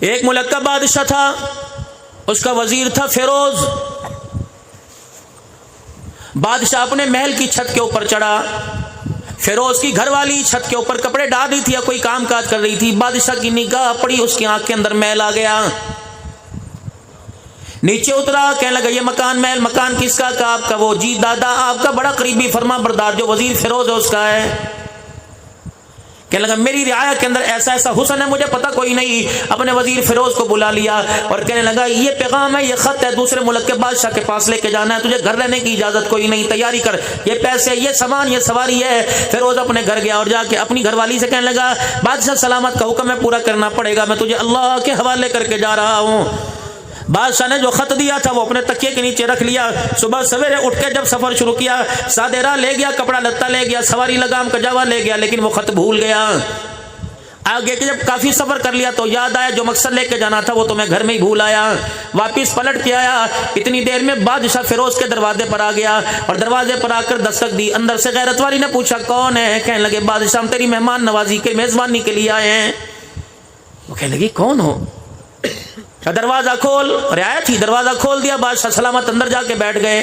ایک ملک کا بادشاہ تھا، اس کا وزیر تھا فیروز۔ بادشاہ اپنے محل کی چھت کے اوپر چڑھا، فیروز کی گھر والی چھت کے اوپر کپڑے ڈال رہی تھی یا کوئی کام کاج کر رہی تھی۔ بادشاہ کی نگاہ پڑی، اس کی آنکھ کے اندر میل آ گیا، نیچے اترا، کہنے لگا یہ مکان محل مکان کس کا؟ کہا آپ کا۔ وہ جی دادا آپ کا بڑا قریبی فرما بردار جو وزیر فیروز ہے اس کا ہے۔ کہنے لگا میری رعایا کے اندر ایسا ایسا حسن ہے مجھے پتہ کوئی نہیں۔ اپنے وزیر فیروز کو بلا لیا اور کہنے لگا یہ پیغام ہے، یہ خط ہے، دوسرے ملک کے بادشاہ کے پاس لے کے جانا ہے، تجھے گھر رہنے کی اجازت کوئی نہیں، تیاری کر، یہ پیسے، یہ سامان، یہ سواری ہے۔ فیروز اپنے گھر گیا اور جا کے اپنی گھر والی سے کہنے لگا بادشاہ سلامت کا حکم ہے پورا کرنا پڑے گا، میں تجھے اللہ کے حوالے کر کے جا رہا ہوں۔ بادشاہ نے جو خط دیا تھا وہ اپنے تکیے کے نیچے رکھ لیا۔ صبح سویرے اٹھ کے جب سفر شروع کیا، سادے راہ لے گیا، کپڑا لتا لے گیا، سواری لگام کجاوا لے گیا، لیکن وہ خط بھول گیا۔ آگے کے جب کافی سفر کر لیا تو یاد آیا جو مقصد لے کے جانا تھا وہ تو میں گھر میں ہی بھول آیا۔ واپس پلٹ کے آیا، اتنی دیر میں بادشاہ فیروز کے دروازے پر آ گیا اور دروازے پر آ کر دستک دی۔ اندر سے غیرت والی نے پوچھا کون ہے؟ کہنے لگے بادشاہ ہم تیری مہمان نوازی کے میزبانی کے لیے آئے ہیں۔ وہ کہنے لگی کون ہو؟ دروازہ کھول، رعایا تھی، دروازہ کھول دیا۔ بادشاہ سلامت اندر جا کے بیٹھ گئے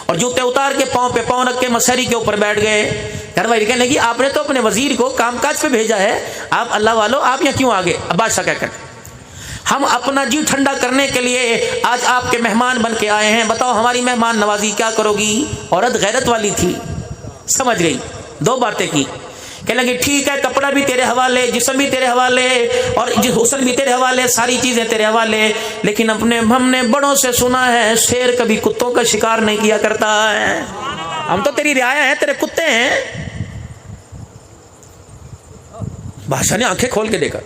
اور جوتے اتار کے پاؤں پہ پاؤں رکھ کے مسہری کے اوپر بیٹھ گئے۔ گھر والی کہنے لگی آپ نے تو اپنے وزیر کو کام کاج پہ بھیجا ہے، آپ اللہ والو آپ یہاں کیوں آگے؟ اب بادشاہ کہہ کر ہم اپنا جی ٹھنڈا کرنے کے لیے آج آپ کے مہمان بن کے آئے ہیں، بتاؤ ہماری مہمان نوازی کیا کرو گی؟ عورت غیرت والی تھی، سمجھ گئی، دو باتیں کی۔ کہنے لگی ٹھیک ہے، کپڑا بھی تیرے حوالے، جسم بھی تیرے حوالے اور حسن بھی تیرے حوالے، ساری چیزیں تیرے حوالے، لیکن ہم نے بڑوں سے سنا ہے شیر کبھی کتوں کا شکار نہیں کیا کرتا ہے، ہم تو تیری رعایا ہیں، تیرے کتے ہیں۔ بادشاہ نے آنکھیں کھول کے دیکھا،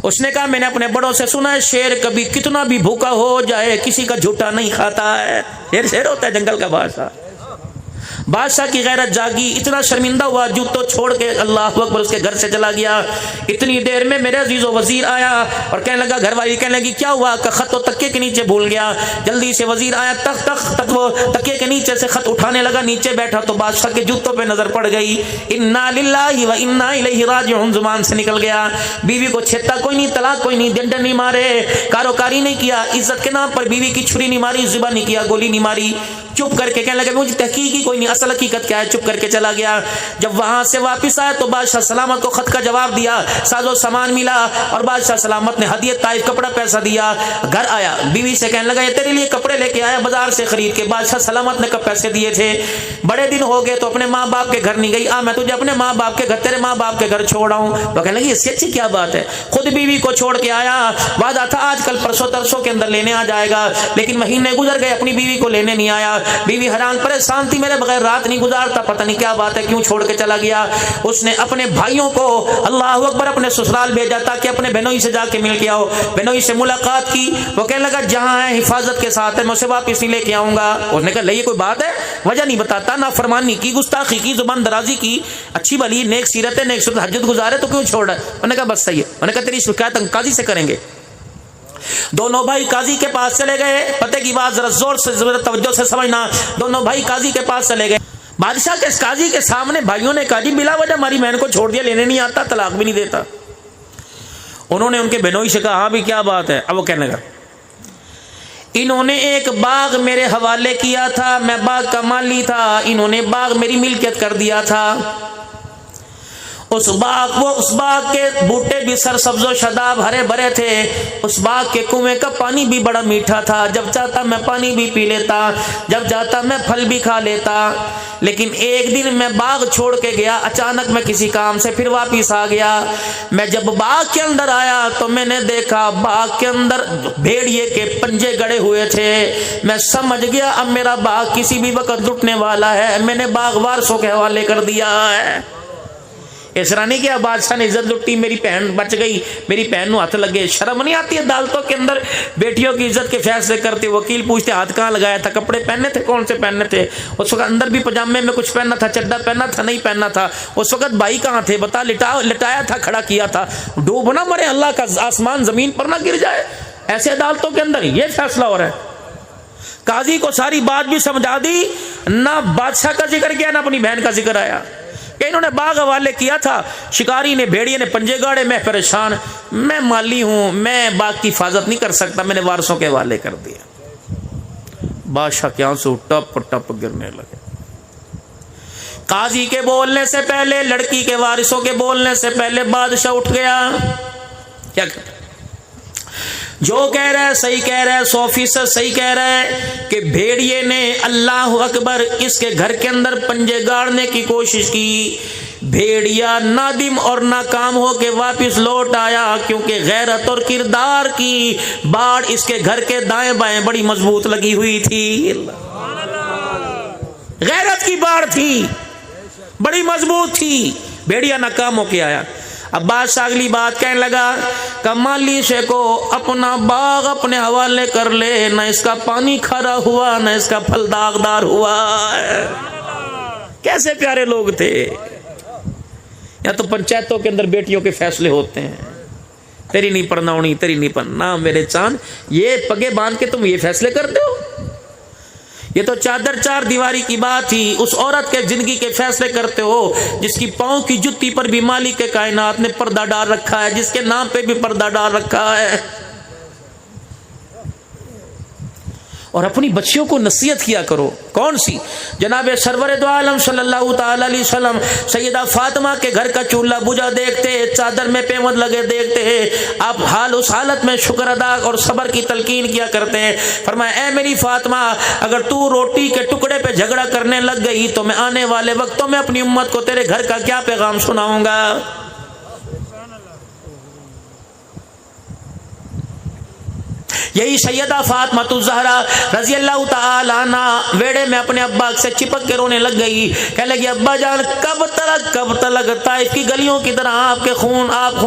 اس نے کہا میں نے اپنے بڑوں سے سنا ہے شیر کبھی کتنا بھی بھوکا ہو جائے کسی کا جھوٹا نہیں کھاتا ہے۔ شیر ہوتا ہے جنگل کا بادشاہ۔ بادشاہ کی غیرت جاگی، اتنا شرمندہ ہوا، جوتوں چھوڑ کے اللہ اکبر اس کے گھر سے چلا گیا۔ اتنی دیر میں میرے عزیز و وزیر آیا اور کہنے لگا، گھر والی کہنے لگی کیا ہوا؟ کہ خط و تکیے کے نیچے بھول گیا۔ جلدی سے وزیر آیا، تک وہ تکیے کے نیچے سے خط اٹھانے لگا، نیچے بیٹھا تو بادشاہ کے جوتوں پہ نظر پڑ گئی۔ انا للہ و انا الیہ راجعون زبان سے نکل گیا۔ بیوی کو چھیتا کوئی نہیں، طلاق کوئی نہیں، ڈنڈے نہیں مارے، کاروکاری نہیں کیا، عزت کے نام پر بیوی کی چھری نہیں ماری، ذبح نہیں کیا، گولی نہیں ماری، چپ کر کے کہنے لگا مجھے تحقیق ہی کوئی نہیں، اصل حقیقت کیا ہے، چپ کر کے چلا گیا۔ جب وہاں سے واپس آیا تو بادشاہ سلامت کو خط کا جواب دیا، ساز و سامان ملا اور بادشاہ سلامت نے ہدیہ طائف کپڑا پیسہ دیا۔ گھر آیا، بیوی سے کہنے لگا یہ تیرے لیے کپڑے لے کے آیا بازار سے خرید کے، بادشاہ سلامت نے کب پیسے دیے تھے، بڑے دن ہو گئے تو اپنے ماں باپ کے گھر نہیں گئی، میں تجھے اپنے ماں باپ کے گھر، تیرے ماں باپ کے گھر چھوڑ آؤں۔ وہ کہنے لگی اس سے اچھی کیا بات ہے، خود بیوی کو چھوڑ کے آیا، وعدہ تھا آج کل پرسوں ترسوں کے اندر لینے آ جائے گا، لیکن مہینے گزر گئے اپنی بیوی کو لینے نہیں آیا۔ بیوی حیران پریشان تھی، میرے بغیر رات نہیں گزارتا، پتہ نہیں کیا بات ہے، کیوں چھوڑ کے چلا گیا۔ اس نے اپنے بھائیوں کو اللہ اکبر اپنے سسرال بھیجا تاکہ اپنے بہنوئی سے جا کے مل کے آؤ۔ بہنوئی سے ملاقات کی، وہ کہنے لگا جہاں ہے حفاظت کے ساتھ ہے، میں اسے واپس نہیں لے کے آؤں گا۔ اس نے کہا لے یہ کوئی بات ہے، وجہ نہیں بتاتا، نافرمانی کی، گستاخی کی، زبان درازی کی، اچھی بھلی نیک سیرت ہے، نیک سیرت حجت گزارے تو کیوں چھوڑ رہا ہے؟ انہوں نے کہا بس صحیح ہے، انہوں نے کہا تیری شکایت ہم قاضی سے کریں گے۔ دونوں بھائی قاضی کے پاس چلے گئے، پتہ کی بات ذرا زور سے ذرا توجہ سے سمجھنا، دونوں بھائی قاضی کے پاس چلے گئے۔ بادشاہ کے قاضی کے سامنے بھائیوں نے کہا جی بلا وجہ ہماری بہن کو چھوڑ دیا، لینے نہیں آتا، طلاق بھی نہیں دیتا۔ انہوں نے ان کے بہنوئی سے کہا ہاں بھی کیا بات ہے؟ اب وہ کہنے لگا انہوں نے ایک باغ میرے حوالے کیا تھا، میں باغ کا مالی تھا، انہوں نے باغ میری ملکیت کر دیا تھا۔ اس باغ کے بوٹے بھی سرسبز و شاداب ہرے بھرے تھے، اس باغ کے کنویں کا پانی بھی بڑا میٹھا تھا، جب چاہتا میں پانی بھی پی لیتا، جب چاہتا میں پھل بھی کھا لیتا۔ لیکن ایک دن میں باغ چھوڑ کے گیا، اچانک میں کسی کام سے پھر واپس آ گیا۔ میں جب باغ کے اندر آیا تو میں نے دیکھا باغ کے اندر بھیڑیے کے پنجے گڑے ہوئے تھے۔ میں سمجھ گیا اب میرا باغ کسی بھی وقت لٹنے والا ہے، میں نے باغ وارثوں کے حوالے کر دیا ہے۔ اس طرح نہیں کیا بادشاہ نے عزت لٹی، میری بہن بچ گئی، میری بہن نو ہاتھ لگے۔ شرم نہیں آتی عدالتوں کے اندر بیٹیوں کی عزت کے فیصلے کرتے؟ وکیل پوچھتے ہاتھ کہاں لگایا تھا، کپڑے پہننے تھے، کون سے پہننے تھے؟ اس وقت اندر بھی پجامے میں کچھ پہننا تھا، چڈا پہننا تھا، نہیں پہننا تھا؟ اس وقت بھائی کہاں تھے بتا، لٹایا تھا، کھڑا کیا تھا، ڈوب نہ مرے، اللہ کا آسمان زمین پر نہ گر جائے۔ ایسے عدالتوں کے اندر یہ فیصلہ ہو رہا ہے۔ قاضی کو ساری بات بھی سمجھا دی، نہ بادشاہ کا ذکر کیا نہ اپنی بہن کا ذکر آیا۔ کہ انہوں نے باغ حوالے کیا تھا، شکاری نے، بھیڑیے نے پنجے گاڑے، میں پریشان، میں مالی ہوں، میں باغ کی حفاظت نہیں کر سکتا، میں نے وارثوں کے حوالے کر دیا۔ بادشاہ کے آنسو ٹپ ٹپ گرنے لگے۔ قاضی کے بولنے سے پہلے، لڑکی کے وارثوں کے بولنے سے پہلے بادشاہ اٹھ گیا۔ کیا کہتا؟ جو کہہ رہا ہے صحیح کہہ رہا ہے، 100% صحیح کہہ رہا ہے کہ بھیڑیے نے اللہ اکبر اس کے گھر کے اندر پنجے گاڑنے کی کوشش کی۔ بھیڑیا نادم اور ناکام ہو کے واپس لوٹ آیا، کیونکہ غیرت اور کردار کی باڑ اس کے گھر کے دائیں بائیں بڑی مضبوط لگی ہوئی تھی۔ غیرت کی باڑ تھی، بڑی مضبوط تھی۔ بھیڑیا ناکام ہو کے آیا۔ اب بادشاہ اگلی بات کہنے لگا کہ مالی شے کو اپنا باغ اپنے حوالے کر لے، نہ اس کا پانی کھارا ہوا، نہ اس کا پھل داغدار ہوا۔ کیسے پیارے لوگ تھے۔ یا تو پنچایتوں کے اندر بیٹیوں کے فیصلے ہوتے ہیں، تیری نہیں پرناؤنی، تیری نہیں پرنا، میرے چاند، یہ پگے باندھ کے تم یہ فیصلے کرتے ہو؟ یہ تو چادر چار دیواری کی بات تھی، اس عورت کے زندگی کے فیصلے کرتے ہو جس کی پاؤں کی جتی پر بھی مالک کے کائنات نے پردہ ڈال رکھا ہے، جس کے نام پہ بھی پردہ ڈال رکھا ہے۔ اور اپنی بچیوں کو نصیحت کیا کرو۔ کون سی؟ جناب سرور دو عالم صلی اللہ تعالی علیہ وسلم سیدہ فاطمہ کے گھر کا چولہا بجھا دیکھتے، چادر میں پیوند لگے دیکھتے، آپ اس حالت میں شکر ادا اور صبر کی تلقین کیا کرتے ہیں۔ فرمایا اے میری فاطمہ، اگر تو روٹی کے ٹکڑے پہ جھگڑا کرنے لگ گئی تو میں آنے والے وقتوں میں اپنی امت کو تیرے گھر کا کیا پیغام سناؤں گا۔ یہی سیدہ فاطمہ الزہرا رضی اللہ تعالی عنہ ویڑے میں اپنے ابا سے چپک کے رونے لگ گئی، کہنے لگی ابا جان کب تلک طائف کی گلیوں کی طرح آپ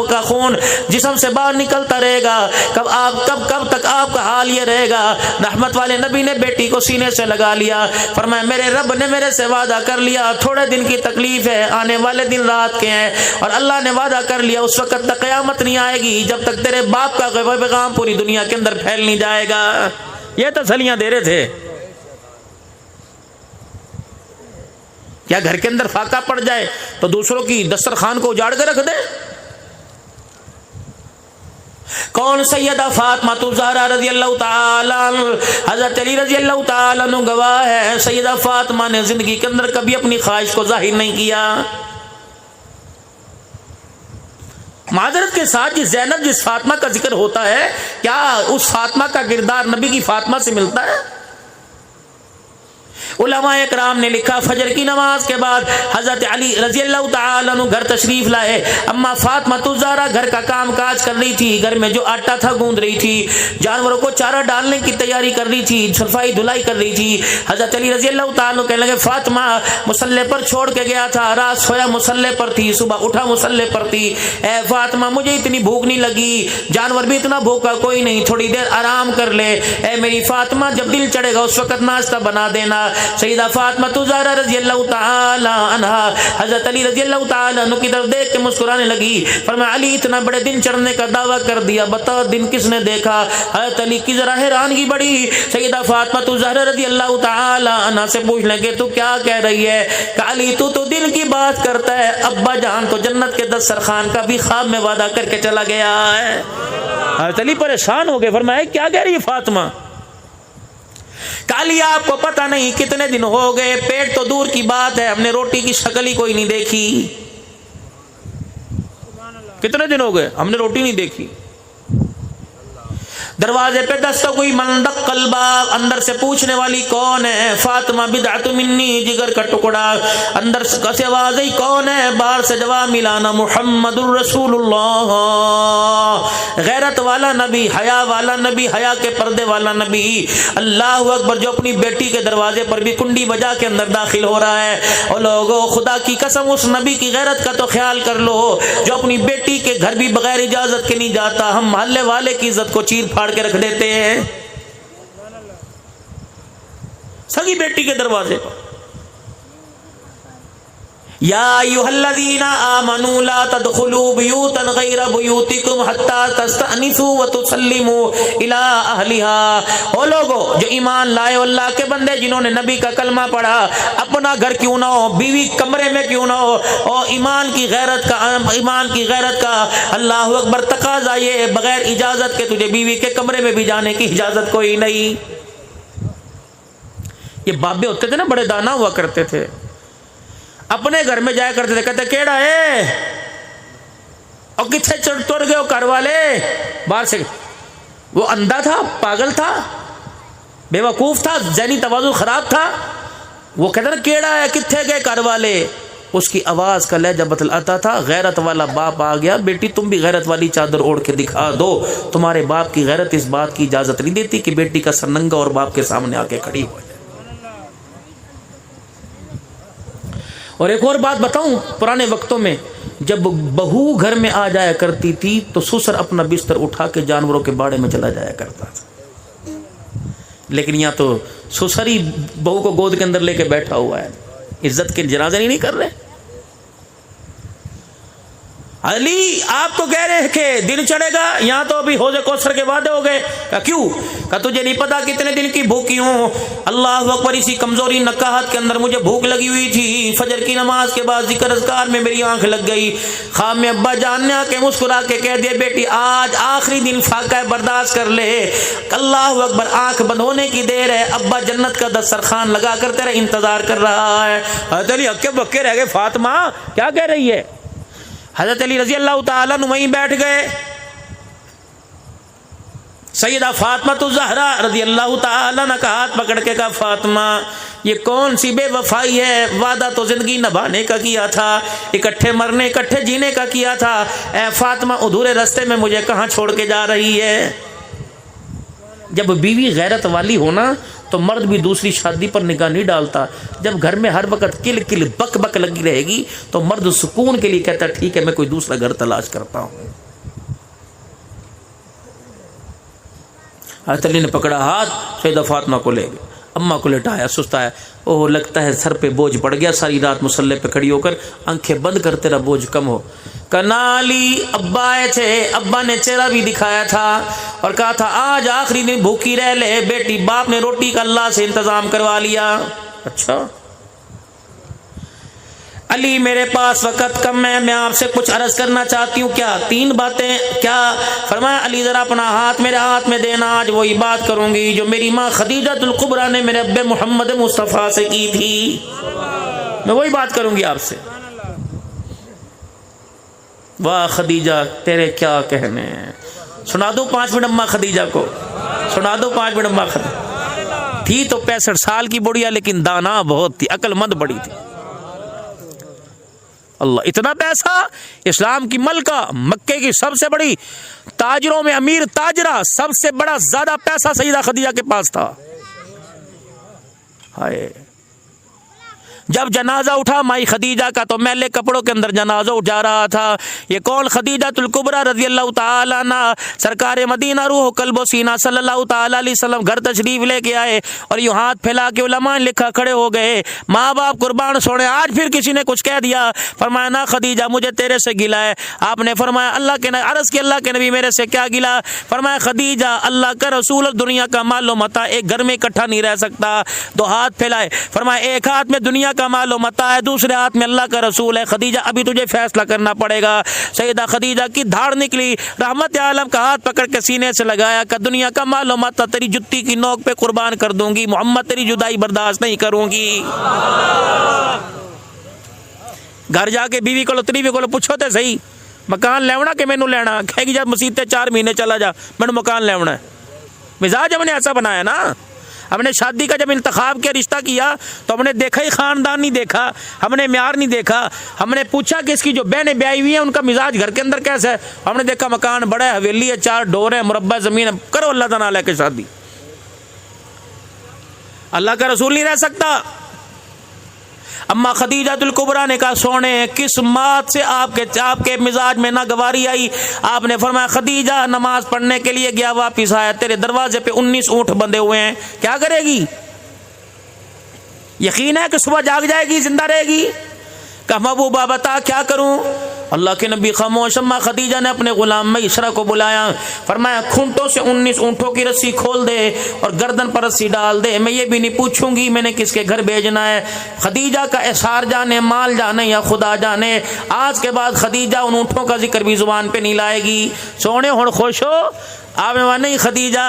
کا خون جسم سے باہر نکلتا رہے گا؟ کب تک آپ کا حال یہ رہے گا؟ رحمت والے نبی نے بیٹی کو سینے سے لگا لیا، فرمایا میرے رب نے میرے سے وعدہ کر لیا، تھوڑے دن کی تکلیف ہے، آنے والے دن رات کے ہیں، اور اللہ نے وعدہ کر لیا اس وقت تک قیامت نہیں آئے گی جب تک تیرے باپ کا پیغام پوری دنیا کے اندر پھیل نہیں جائے گا۔ یہ تسلیاں دے رہے تھے۔ کیا گھر کے اندر فاقہ پڑ جائے تو دوسروں کی دسترخوان کو اجاڑ کے رکھ دے؟ کون؟ سیدہ فاطمہ الزہرا رضی اللہ تعالی عنہ، حضرت علی رضی اللہ تعالی عنہ گواہ ہے، سیدہ فاطمہ نے زندگی کے اندر کبھی اپنی خواہش کو ظاہر نہیں کیا۔ معذرت کے ساتھ جس زینب، جس فاطمہ کا ذکر ہوتا ہے، کیا اس فاطمہ کا کردار نبی کی فاطمہ سے ملتا ہے؟ علماء اکرام نے لکھا فجر کی نماز کے بعد حضرت علی رضی اللہ تعالی عنہ گھر تشریف لائے، اما فاطمہ الزہرا گھر کا کام کاج کر رہی تھی، گھر میں جو آٹا تھا گوندھ رہی تھی، جانوروں کو چارہ ڈالنے کی تیاری کر رہی تھی، صفائی دھلائی کر رہی تھی۔ حضرت علی رضی اللہ تعالی عنہ کہنے لگے فاطمہ مصلی پر چھوڑ کے گیا تھا، رات سویا مصلی پر تھی، صبح اٹھا مصلی پر تھی، اے فاطمہ مجھے اتنی بھوک نہیں لگی، جانور بھی اتنا بھوکا کوئی نہیں، تھوڑی دیر آرام کر لے، اے میری فاطمہ جب دل چڑھے گا اس وقت ناشتہ بنا دینا۔ سیدہ فاطمہ الزہرا رضی اللہ تعالی عنہا حضرت علی رضی اللہ تعالی عنہ کی طرف دیکھ کے مسکرانے لگی، فرمایا علی اتنا بڑے دن چڑھنے کا دعویٰ کر دیا، بتا دن کس نے دیکھا؟ حضرت علی کی ذرا حیرانگی بڑی، سیدہ فاطمہ الزہرا رضی اللہ تعالی عنہا سے پوچھ لیں کہ تو کیا کہہ رہی ہے؟ کہ علی تو دن کی بات کرتا ہے، ابا جان تو جنت کے دسترخوان کا بھی خواب میں وعدہ کر کے چلا گیا ہے۔ حضرت علی پریشان ہو گئے، فرمایا کیا کہہ رہی ہے فاطمہ؟ کالی آپ کو پتہ نہیں کتنے دن ہو گئے، پیٹ تو دور کی بات ہے، ہم نے روٹی کی شکل ہی کوئی نہیں دیکھی۔ کتنے دن ہو گئے ہم نے روٹی نہیں دیکھی۔ دروازے پہ دستک ہوئی، من دق الباب، اندر سے پوچھنے والی کون ہے؟ فاطمہ بدعت منی، جگر کا ٹکڑا۔ اندر سے آواز آئی کون ہے؟ باہر سے جواب ملا نا محمد الرسول اللہ، غیرت والا نبی، حیا والا نبی، حیا کے پردے والا نبی۔ اللہ اکبر، جو اپنی بیٹی کے دروازے پر بھی کنڈی بجا کے اندر داخل ہو رہا ہے۔ اور لوگوں خدا کی قسم اس نبی کی غیرت کا تو خیال کر لو جو اپنی بیٹی کے گھر بھی بغیر اجازت کے نہیں جاتا۔ ہم محلے والے کی عزت کو چیر پھاڑ کے رکھ دیتے ہیں سگی بیٹی کے دروازے پر۔ یا ایھا الذین آمنوا لا تدخلوا بیوتا غیر بیوتکم حتی تستأنسوا وتسلموا الی اہلها۔ او لوگو جو ایمان لائے ہو، اللہ کے بندے جنہوں نے نبی کا کلمہ پڑھا، اپنا گھر کیوں نہ ہو، بیوی کمرے میں کیوں نہ ہو، اور ایمان کی غیرت کا اللہ اکبر تقاضا یہ بغیر اجازت کے تجھے بیوی کے کمرے میں بھی جانے کی اجازت کوئی نہیں۔ یہ بابے ہوتے تھے نا، بڑے دانا ہوا کرتے تھے، اپنے گھر میں جایا کرتے تھے، کہتے کیڑا ہے اور کتنے چڑ گئے گھر والے باہر سے۔ وہ اندھا تھا، پاگل تھا، بے وقوف تھا، ذہنی توازن خراب تھا۔ وہ کہتے نا کیڑا ہے، کتنے گئے گھر والے۔ اس کی آواز کا لہجہ بتلاتا تھا غیرت والا باپ آ گیا، بیٹی تم بھی غیرت والی چادر اوڑھ کے دکھا دو۔ تمہارے باپ کی غیرت اس بات کی اجازت نہیں دیتی کہ بیٹی کا سر ننگا اور باپ کے سامنے آ کے کھڑی ہو جائے۔ اور ایک اور بات بتاؤں، پرانے وقتوں میں جب بہو گھر میں آ جایا کرتی تھی تو سسر اپنا بستر اٹھا کے جانوروں کے باڑے میں چلا جایا کرتا تھا، لیکن یہاں تو سسر ہی بہو کو گود کے اندر لے کے بیٹھا ہوا ہے، عزت کے جنازے نہیں کر رہے۔ علی آپ کو کہہ رہے ہیں کہ دن چڑھے گا، یہاں تو ابھی حوض کوثر کے وعدے ہو گئے۔ کہا کیوں؟ کہا تجھے نہیں پتا کتنے دن کی بھوکی ہوں، اللہ اکبر، اسی کمزوری نکاہت کے اندر مجھے بھوک لگی ہوئی تھی، فجر کی نماز کے بعد ذکر اذکار میں میری آنکھ لگ گئی۔ خواب میں ابا جان نے آ کے مسکرا کے کہہ دیا بیٹی آج آخری دن فاقہ برداشت کر لے، اللہ اکبر، آنکھ بند ہونے کی دیر ہے، ابا جنت کا دسترخوان لگا کر تیرا انتظار کر رہا ہے۔ حضرت علی ہکے بکے رہ گئے، فاطمہ کیا کہہ رہی ہے؟ حضرت علی رضی اللہ تعالیٰ عنہ وہیں بیٹھ گئے۔ سیدہ فاطمہ الزہرا رضی اللہ تعالیٰ عنہ کا ہاتھ پکڑ کے کہا فاطمہ یہ کون سی بے وفائی ہے، وعدہ تو زندگی نبھانے کا کیا تھا، اکٹھے مرنے اکٹھے جینے کا کیا تھا، اے فاطمہ ادھورے رستے میں مجھے کہاں چھوڑ کے جا رہی ہے؟ جب بیوی غیرت والی ہونا تو مرد بھی دوسری شادی پر نگاہ نہیں ڈالتا۔ جب گھر میں ہر وقت کل کل بک بک لگی رہے گی تو مرد سکون کے لیے کہتا ہے ٹھیک ہے میں کوئی دوسرا گھر تلاش کرتا ہوں۔ حضرت علی نے پکڑا ہاتھ، سیدہ فاطمہ کو لے گئے، اماں کو لٹایا، سستایا، اوہ لگتا ہے سر پہ بوجھ پڑ گیا، ساری رات مصلے پہ کھڑی ہو کر آنکھیں بند کر تیرا بوجھ کم ہو۔ کنالی ابا آئے تھے، ابا نے چہرہ بھی دکھایا تھا اور کہا تھا آج آخری دن بھوکی رہ لے بیٹی، باپ نے روٹی کا اللہ سے انتظام کروا لیا۔ اچھا علی میرے پاس وقت کم ہے، میں آپ سے کچھ عرض کرنا چاہتی ہوں۔ کیا؟ 3 باتیں۔ کیا؟ فرمایا علی ذرا اپنا ہاتھ میرے ہاتھ میں دینا، آج وہی بات کروں گی جو میری ماں خدیجہ الکبریٰ نے میرے ابے محمد مصطفیٰ سے کی تھی، میں وہی بات کروں گی آپ سے۔ واہ خدیجہ تیرے کیا کہنے ہیں، سنا دو 5 منٹ اماں خدیجہ کو، سنا دو 5 منٹ اماں خدیجہ۔ تھی تو 65 سال کی بڑھیا لیکن دانا بہت تھی، عقل مند بڑی تھی۔ اللہ اتنا پیسہ، اسلام کی ملکہ، مکے کی سب سے بڑی تاجروں میں امیر تاجرہ، سب سے بڑا زیادہ پیسہ سیدہ خدیجہ کے پاس تھا۔ ہائے جب جنازہ اٹھا مائی خدیجہ کا تو میلے کپڑوں کے اندر جنازہ اٹھا رہا تھا۔ یہ کون؟ خدیجہ الکبریٰ رضی اللہ تعالیٰ عنہ، سرکار مدینہ روح قلب و سینہ صلی اللہ تعالیٰ علیہ وسلم گھر تشریف لے کے آئے اور یوں ہاتھ پھیلا کے علماء نے لکھا کھڑے ہو گئے، ماں باپ قربان سوڑے۔ آج پھر کسی نے کچھ کہہ دیا، فرمایا نہ خدیجہ مجھے تیرے سے گلا ہے۔ آپ نے فرمایا اللہ کے عرض کی اللہ کے نبی میرے سے کیا گلا؟ فرمایا خدیجہ اللہ کا رسول اور دنیا کا مال و متاع ایک گھر میں اکٹھا نہیں رہ سکتا۔ 2 ہاتھ پھیلائے، فرمایا ایک ہاتھ میں دنیا کا مال و متاع ہے، دوسرے ہاتھ میں اللہ کا رسول ہے، خدیجہ ابھی تجھے فیصلہ کرنا پڑے گا۔ سیدہ خدیجہ کی دھاڑ نکلی، رحمت عالم کا ہاتھ پکڑ کے سینے سے لگایا کہ دنیا کا مال و متاع تیری جتی کی نوک پہ قربان کر دوں گی، محمد تیری جدائی برداشت نہیں کروں گی۔ گھر جا کے بیوی کو تریوی کو پوچھو تے صحیح مکان لیونا کہ مینوں لینا؟ کہے گی جب مسیح تے 4 مہینے چلا جا مینوں مکان لیونا ہے۔ مزاج ہم نے ایسا بنایا نا، ہم نے شادی کا جب انتخاب کیا، رشتہ کیا تو ہم نے دیکھا ہی خاندان نہیں دیکھا، ہم نے معیار نہیں دیکھا، ہم نے پوچھا کہ اس کی جو بہنیں بیائی ہوئی ہیں ان کا مزاج گھر کے اندر کیسا ہے، ہم نے دیکھا مکان بڑا ہے، حویلی ہے، 4 ڈور ہے، مربع زمین ہے، کرو اللہ تعالیٰ لے کے شادی۔ اللہ کا رسول نہیں رہ سکتا۔ اما خدیجہ الکبریٰ نے کہا سونے کس بات سے آپ کے مزاج میں ناگواری آئی؟ آپ نے فرمایا خدیجہ نماز پڑھنے کے لیے گیا، واپس آیا، تیرے دروازے پہ 19 اونٹ بندھے ہوئے ہیں، کیا کرے گی؟ یقین ہے کہ صبح جاگ جائے گی، زندہ رہے گی؟ کہا محبوبہ بتا کیا کروں؟ اللہ کے نبی خاموش. اما خدیجہ نے اپنے غلام میسرہ کو بلایا, فرمایا کھونٹوں سے 19 اونٹوں کی رسی کھول دے اور گردن پر رسی ڈال دے, میں یہ بھی نہیں پوچھوں گی میں نے کس کے گھر بھیجنا ہے. خدیجہ کا احسار جانے, مال جانے یا خدا جانے, آج کے بعد خدیجہ ان اونٹوں کا ذکر بھی زبان پہ نہیں لائے گی. سونے ہن خوش ہو آپ میں نہیں خدیجہ,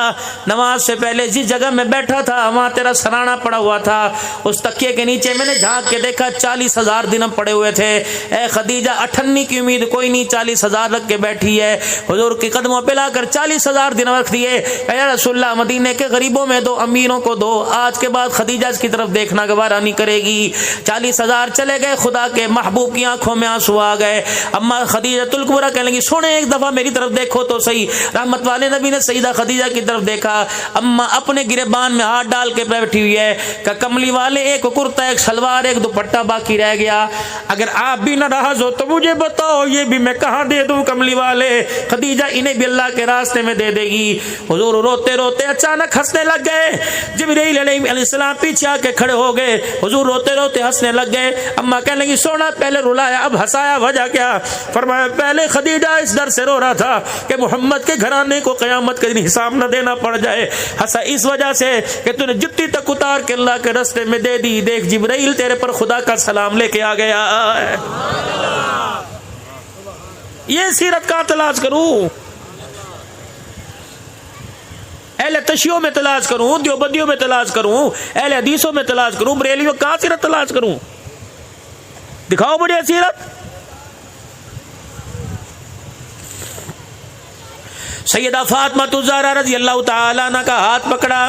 نماز سے پہلے جس جگہ میں بیٹھا تھا وہاں تیرا سرانا پڑا ہوا تھا, اس تکیے کے نیچے میں نے جھانک کے دیکھا 40,000 درہم پڑے ہوئے تھے. اے خدیجہ 98 کی امید کوئی نہیں, 40,000 رکھ کے بیٹھی ہے. حضور کے قدموں پہ لا کر 40,000 درہم رکھ دیے. یا رسول اللہ مدینے کے غریبوں میں دو, امیروں کو دو. آج کے بعد خدیجہ اس کی طرف دیکھنا گوارا نہیں کرے گی. 40,000 چلے گئے, خدا کے محبوب کی آنکھوں میں آنسو آ گئے. اما خدیجہ الکبریٰ کہنے لگی سونے ایک دفعہ میری طرف دیکھو تو صحیح. رحمت والے نبی نے سیدہ خدیجہ کی طرف دیکھا, اما اپنے گریبان میں ہاتھ ڈال کے بیٹھی ہوئی ہے. کہ کملی والے ایک کرتا, ایک شلوار, ایک دوپٹہ باقی رہ گیا, اگر آپ بھی ناراض ہو تو مجھے بتاؤ یہ بھی میں کہاں دے دوں؟ کملی والے خدیجہ انہیں بھی اللہ کے راستے میں دے دے گی. حضور روتے روتے اچانک ہنسنے لگ گئے. جبرائیل علیہ السلام پیچھے آ کے کھڑے ہو گئے. حضور روتے روتے ہنسنے لگ گئے. اما کہنے لگی سونا پہلے رلایا اب ہنسایا, وجہ کیا؟ فرمایا پہلے خدیجہ اس ڈر سے رو رہا تھا کہ محمد کے گھرانے کو قیامت کے دن حساب نہ دینا پڑ جائے. ہنسا اس وجہ سے کہ تو نے جتی تک اتار کے اللہ کے راستے میں دے دی. دیکھ جبرائیل تیرے پر خدا کا سلام لے کے آ گیا. یہ سیرت کہاں تلاش کروں؟ اہل تشیعوں میں تلاش کروں, دیوبندیوں میں تلاش کروں, اہل حدیثوں میں تلاش کروں, بریلیوں کہاں سیرت تلاش کروں؟ دکھاؤ مجھے سیرت. سیدہ فاطمہ الزہرا رضی اللہ تعالیٰ عنہ کا ہاتھ پکڑا.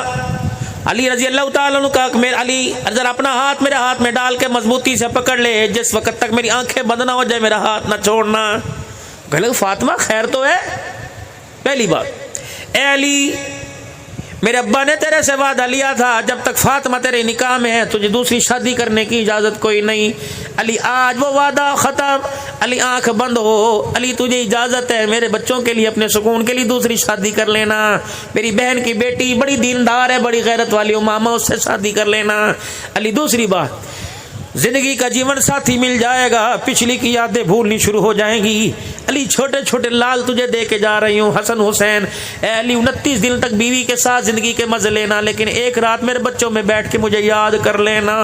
علی رضی اللہ تعالیٰ عنہ کا میرے علی ذرا اپنا ہاتھ میرے ہاتھ میں ڈال کے مضبوطی سے پکڑ لے, جس وقت تک میری آنکھیں بند نہ ہو جائے میرا ہاتھ نہ چھوڑنا. کہ فاطمہ خیر تو ہے. پہلی بات, اے علی میرے ابا نے تیرے سے وعدہ لیا تھا جب تک فاطمہ تیرے نکاح میں ہے تجھے دوسری شادی کرنے کی اجازت کوئی نہیں. علی آج وہ وعدہ ختم. علی آنکھ بند ہو. علی تجھے اجازت ہے میرے بچوں کے لیے, اپنے سکون کے لیے دوسری شادی کر لینا. میری بہن کی بیٹی بڑی دیندار ہے, بڑی غیرت والی امامہ, اس سے شادی کر لینا. علی دوسری بات, زندگی کا جیون ساتھی مل جائے گا, پچھلی کی یادیں بھولنی شروع ہو جائیں گی. علی چھوٹے چھوٹے لال تجھے دے کے جا رہی ہوں, حسن حسین. اے علی 29 دن تک بیوی کے ساتھ زندگی کے مزے لینا, لیکن ایک رات میرے بچوں میں بیٹھ کے مجھے یاد کر لینا.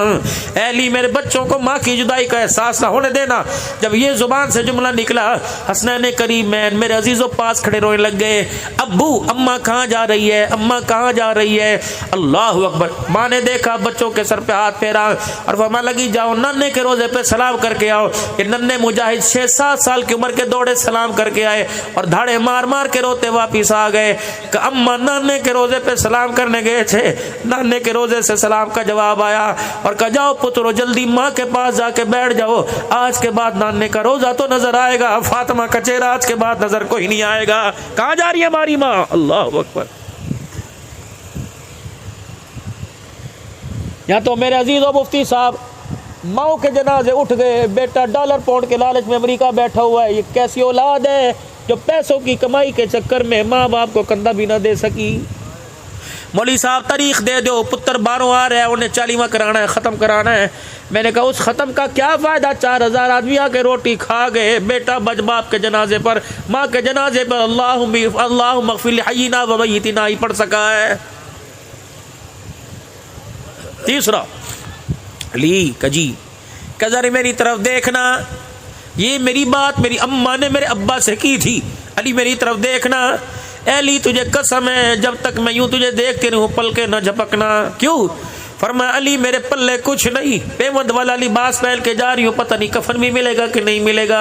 اے علی میرے بچوں کو ماں کی جدائی کا احساس نہ ہونے دینا. جب یہ زبان سے جملہ نکلا, حسنین کریمین میرے عزیزوں پاس کھڑے رونے لگ گئے. ابو اماں کہاں جا رہی ہے, اماں کہاں جا رہی ہے؟ اللہ اکبر. ماں نے دیکھا بچوں کے سر پہ ہاتھ پھیرا اور فرمانے لگی جاؤ ننے کے روزے پہ سلام کر کے آؤ. کہ ننے مجاہد 6-7 سال کی عمر کے دوڑے سلام کر کے آئے اور دھاڑے مار مار کے روتے واپس آ گئے. کہ اماں نانے کے روزے پہ سلام کرنے گئے تھے, نانے کے روزے سے سلام کا جواب آیا اور کہا جاؤ پترو جلدی ماں کے پاس جا کے بیٹھ جاؤ, آج کے بعد نانے کا روزہ تو نظر آئے گا, فاطمہ کا چہرہ آج کے بعد نظر کوئی نہیں آئے گا. کہاں جا رہی ہے ہماری ماں؟ اللہ اکبر. یا تو میرے عزیز و مفتی صاحب ماؤں کے جنازے اٹھ گئے, بیٹا ڈالر پاؤنڈ کے لالچ میں امریکہ بیٹھا ہوا ہے. یہ کیسی اولاد ہے جو پیسوں کی کمائی کے چکر میں ماں باپ کو کندھا بھی نہ دے سکی. مولوی صاحب تاریخ دے دو, پتر باہروں آ رہا ہے, انہیں 40واں کرانا ہے, ختم کرانا ہے. میں نے کہا اس ختم کا کیا فائدہ, 4000 آدمی آ کے روٹی کھا گئے. بیٹا بج باپ کے جنازے پر, ماں کے جنازے پر اللہم اغفر لحینا و میتنا ہی پڑھ سکا ہے. تیسرا, علی کجی کہ ذرا میری طرف دیکھنا, یہ میری بات میری اماں نے میرے ابا سے کی تھی. علی میری طرف دیکھنا. اے علی تجھے قسم ہے جب تک میں یوں تجھے دیکھتے رہوں پل کے نہ جھپکنا. کیوں؟ فرمایا علی میرے پلے کچھ نہیں, پیوند والا لباس پہن کے جا رہی ہوں, پتہ نہیں کفن بھی ملے گا کہ نہیں ملے گا.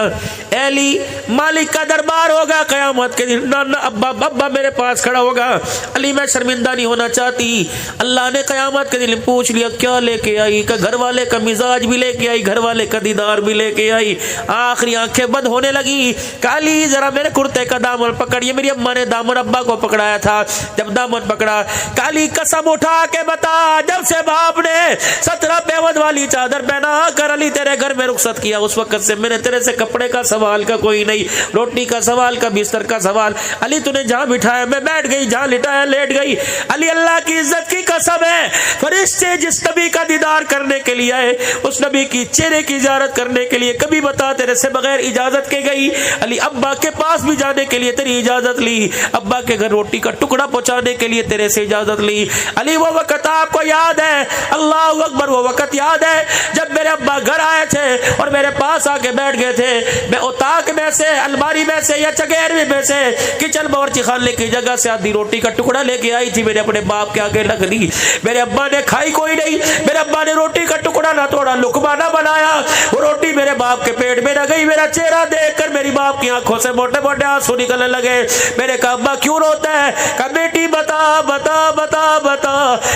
اے علی مالک کا دربار ہوگا قیامت کے دن, نانا ابا میرے پاس کھڑا ہوگا. علی میں شرمندہ نہیں ہونا چاہتی. اللہ نے قیامت کے دن پوچھ لیا کیا لے کے آئی, کہ گھر والے کا مزاج بھی لے کے آئی, گھر والے کا دیدار بھی لے کے آئی. آخری آنکھیں بند ہونے لگی. کہ علی ذرا میرے کرتے کا دامن پکڑیے. میری اماں نے دامن ابا کو پکڑایا تھا. جب دامن پکڑا, کہ علی قسم اٹھا کے بتا جب سے باپ نے 17 پیوند والی چادر پہنا کر علی تیرے گھر میں رخصت کیا، اس وقت سے میں نے تیرے سے کپڑے کا سوال کا کوئی نہیں، روٹی کا سوال کا، بستر کا سوال۔ علی تو نے جہاں بٹھایا میں بیٹھ گئی، جہاں لٹایا لیٹ گئی۔ علی اللہ کی عزت کی قسم ہے، فرشتے جس نبی کا دیدار کرنے کے لیے آئے، اس نبی کی چہرے کی زیارت کرنے کے لیے، کبھی بتا تیرے سے بغیر اجازت کے گئی؟ علی ابا کے پاس بھی جانے کے لیے تیری اجازت لی، ابا کے گھر روٹی کا ٹکڑا پہنچانے کے لیے تیرے سے اجازت لی۔ علی وہ وقت آپ کو یاد ہے؟ اللہ اکبر، وہ وقت یاد ہے جب میرے ابا گھر آئے تھے اور میرے پاس آ کے بیٹھ گئے تھے؟ میں اتاق میں سے، الماری میں سے یا چگیروی میں سے کچن باورچی خانے کی جگہ سے آدھی روٹی کا ٹکڑا لے کے آئی تھی، میں نے اپنے باپ کے آگے رکھ دی۔ میرے ابا نے کھائی کوئی نہیں، میرے ابا نے روٹی کا ٹکڑا نہ توڑا، لقمہ نہ بنایا، وہ روٹی میرے باپ کے پیٹ میں نہ گئی۔ میرا چہرہ دیکھ کر میری باپ کی آنکھوں سے موٹے موٹے آنسو نکلنے لگے۔ میں نے کہا ابا کیوں روتا ہے؟ کہا بیٹی بتا بتا بتا بتا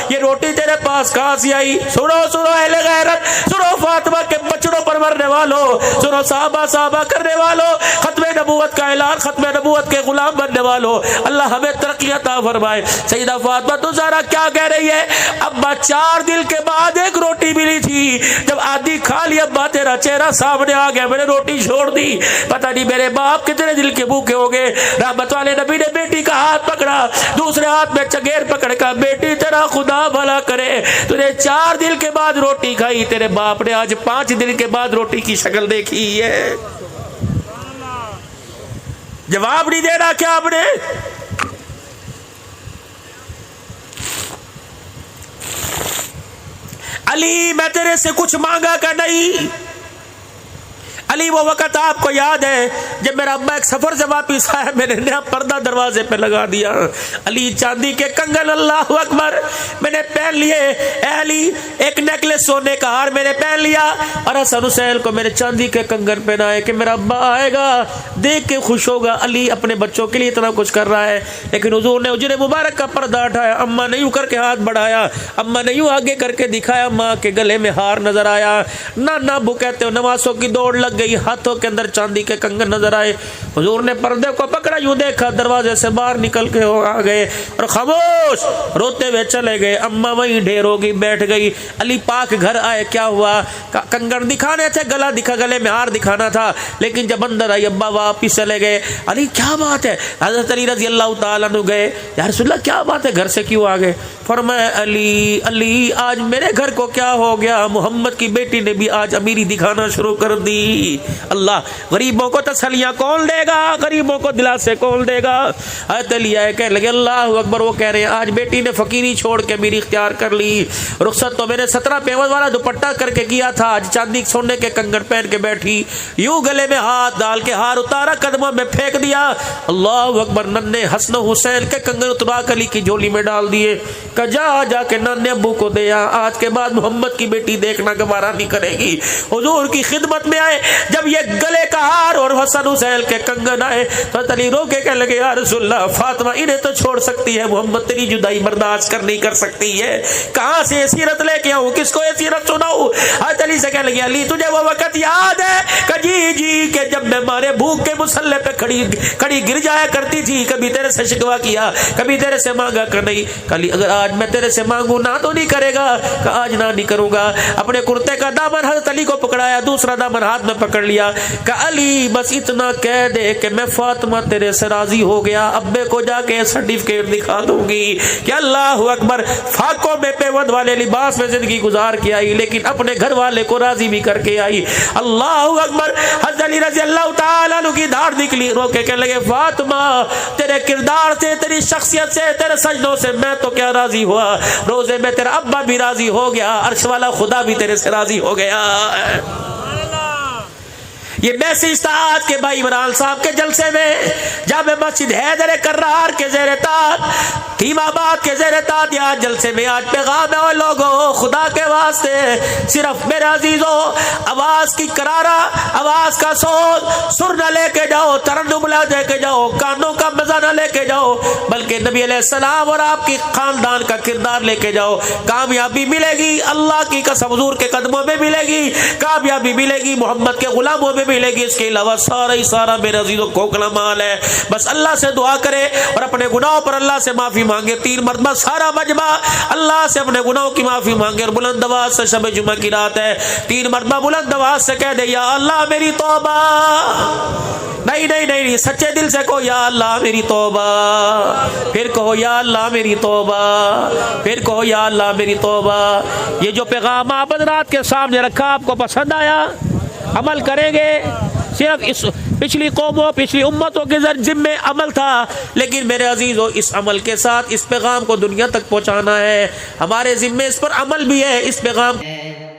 یہ روٹی تیرے پاس کہاں سے آئی؟ سنو سنو اہل غیرت، سنو فاطمہ کے بچڑوں پر مرنے والوں، سنو صحابہ کرنے والوں، ختم نبوت کا اعلان، ختم نبوت کے غلام بننے والوں، اللہ ہمیں ترقی عطا فرمائے۔ سیدہ فاطمہ تو زہرا کیا کہہ رہی ہے؟ ابا 4 دن کے بعد ایک روٹی ملی تھی، جب آدھی کھا لی ابا تیرا چہرہ سامنے آ گیا، میں نے روٹی چھوڑ دی۔ پتہ نہیں میرے باپ کتنے دل کے بھوکے ہو گئے۔ رحمت والے نبی نے بیٹی کا ہاتھ پکڑا، دوسرے ہاتھ میں چگیر پکڑ کر، بیٹی تیرا خدا بھلا کرے، تو نے 4 دن کے بعد روٹی کھائی، تیرے باپ نے آج 5 دن کے بعد روٹی کی شکل دیکھی ہے۔ جواب نہیں دینا کیا آپ نے؟ علی میں تیرے سے کچھ مانگا کہ نہیں؟ علی وہ وقت آپ کو یاد ہے جب میرا ابا ایک سفر سے واپس آیا، میں نے نیا پردہ دروازے پہ لگا دیا، علی چاندی کے کنگن، اللہ اکبر، میں نے پہن لیے۔ اے علی ایک نیکلس سونے کا ہار میں نے پہن لیا، اور حسن حسین کو میں نے چاندی کے کنگن پہنائے کہ میرا ابا آئے گا دیکھ کے خوش ہوگا۔ علی اپنے بچوں کے لیے اتنا کچھ کر رہا ہے، لیکن حضور نے اجرے مبارک کا پردہ اٹھایا، اما نے یوں کر کے ہاتھ بڑھایا، اما نے یوں آگے کر کے دکھایا، ماں کے گلے میں ہار نظر آیا۔ نانا ابو کہتے ہو نواسوں کی دوڑ لگ گئی، ہاتھوں کے اندر چاندی کے کنگن نظر آئے۔ حضور نے پردے کو پکڑا، یوں دیکھا، دروازے سے باہر نکل کے آ گئے اور خاموش روتے ہوئے چلے گئے۔ اما وہیں ڈھیر ہو گئی، بیٹھ گئی۔ علی پاک گھر آئے، کیا ہوا؟ کنگن دکھانے تھے، گلا دکھا، گلے میں ہار دکھانا تھا، لیکن جب اندر آئی ابا واپس چلے گئے۔ علی کیا بات ہے؟ حضرت علی رضی اللہ تعالیٰ عنہ گئے، یا رسول اللہ کیا بات ہے، گھر سے کیوں آ گئے؟ فرمایا علی آج میرے گھر کو کیا ہو گیا؟ محمد کی بیٹی نے بھی آج امیری دکھانا شروع کر دی۔ اللہ، غریبوں کو تسلیاں کون دے گا؟ غریبوں کو دلاسے کون دے گا؟ حضرت علی آئے کہنے لگے اللہ اکبر، وہ کہہ رہے ہیں آج بیٹی نے فقیری چھوڑ کے میری اختیار کر لی، رخصت تو میں نے 17 پیوند والا دوپٹہ کر کے کیا تھا، آج چاندی سونے کے کنگن پہن کے بیٹھی، یوں گلے میں ہاتھ ڈال کے ہار اتارا، قدموں میں پھینک دیا۔ اللہ اکبر، ننے حسن حسین کے کنگن اترا علی کی جھولی میں ڈال دیے، کہ جا کے نانے ابو کو دیا، آج کے بعد محمد کی بیٹی دیکھنا گوارا نہیں کرے گی۔ حضور کی خدمت میں آئے، جب یہ گلے کا ہار اور حسن حسین کے کنگن آئے تو علی رو کے کہنے لگے یا رسول اللہ، فاطمہ انہیں تو چھوڑ سکتی ہے، محمد تیری جدائی برداشت کر نہیں کر سکتی ہے، کہاں سے یہ سیرت لے کے آؤں، کس کو یہ سیرت سناؤں؟ حضرت علی سے کہنے لگے علی تجھے وہ وقت یاد ہے کہ جی کہ جب میں مارے بھوک کے مسلح پہ کھڑی گر جایا کرتی تھی، کبھی تیرے سے شکوا کیا، کبھی تیرے سے مانگا کہ نہیں، کلی اگر آج میں تیرے سے مانگوں نہ تو نہیں کرے گا، کہ آج نہ نہیں کروں گا۔ اپنے کرتے کا دامن حضرت علی کو پکڑایا، دوسرا دامن ہاتھ میں پکڑ لیا، کہ علی بس اتنا کہہ دے کہ میں فاطمہ تیرے سے راضی ہو گیا، ابے کو جا کے سرٹیفکیٹ دکھا دوں گی کہ اللہ اکبر، فاقوں میں پیوند والے لباس میں زندگی گزار کے آئی، لیکن اپنے گھر والے کو راضی بھی کر کے آئی۔ اللہ اکبر، حضرت علی رضی اللہ تعالیٰ عنہ کی دھاڑ نکلی، رو کے کہنے لگے فاطمہ تیرے کردار سے، تیری شخصیت سے، تیرے سجدوں سے میں تو کیا راضی ہوا، روزے میں تیرا ابا بھی راضی ہو گیا، عرش والا خدا بھی تیرے سے راضی ہو گیا۔ یہ میسج تھا آج کے بھائی عمران صاحب کے جلسے میں، جامع مسجد حیدر کرار کے زیر تحت، ٹیم آباد کے زیر تحت، یہاں جلسے میں آج پیغام ہے اور لوگوں، خدا کے واسطے صرف میرے عزیزوں آواز کی کرارا، آواز کا صوت، سر نہ لے کے جاؤ، ترنم نہ لے کے جاؤ، کانوں کا مزہ نہ لے کے جاؤ، بلکہ نبی علیہ السلام اور آپ کی خاندان کا کردار لے کے جاؤ، کامیابی ملے گی، اللہ کی قسم حضور کے قدموں میں ملے گی، کامیابی ملے گی، محمد کے غلاموں میں ملے گی، اس کے علاوہ سارا ہی سارا میرے عزیزوں کھوکھلا مال ہے۔ بس اللہ سے دعا کرے اور اپنے گناہوں پر اللہ سے معافی مانگے، 3 مرتبہ سارا مجمع اللہ سے اپنے گناہوں کی معافی مانگے، اور بلند آواز سے، شب جمعہ کی رات ہے، 3 مرتبہ بلند آواز سے کہہ دے یا اللہ میری توبہ، نہیں نہیں نہیں، سچے دل سے کہو یا اللہ میری توبہ، پھر کہو یا اللہ میری توبہ، پھر کہو یا اللہ میری توبہ۔ یہ جو پیغام آپ حضرات کے سامنے رکھا آپ کو پسند آیا؟ عمل کریں گے؟ صرف اس پچھلی قوموں پچھلی امتوں کے ذمے عمل تھا، لیکن میرے عزیزوں اس عمل کے ساتھ اس پیغام کو دنیا تک پہنچانا ہے، ہمارے ذمے اس پر عمل بھی ہے۔ اس پیغام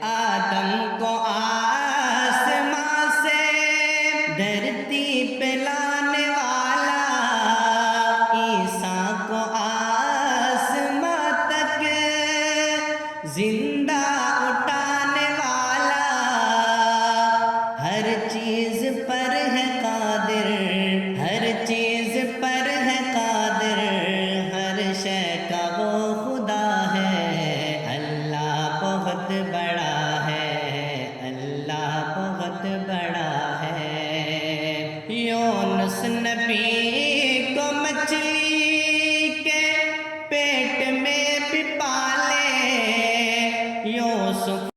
آدم کو آسمان سے دھرتی پہ لانے والا، عیسیٰ کو آسمان تک زندہ اٹھانے والا، ہر چیز پر ہے قادر، ہر چیز پر ہے قادر، ہر شے کا وہ خدا ہے، اللہ بہت بڑا ہے، اللہ بہت بڑا ہے۔ یونس نبی کو مچھلی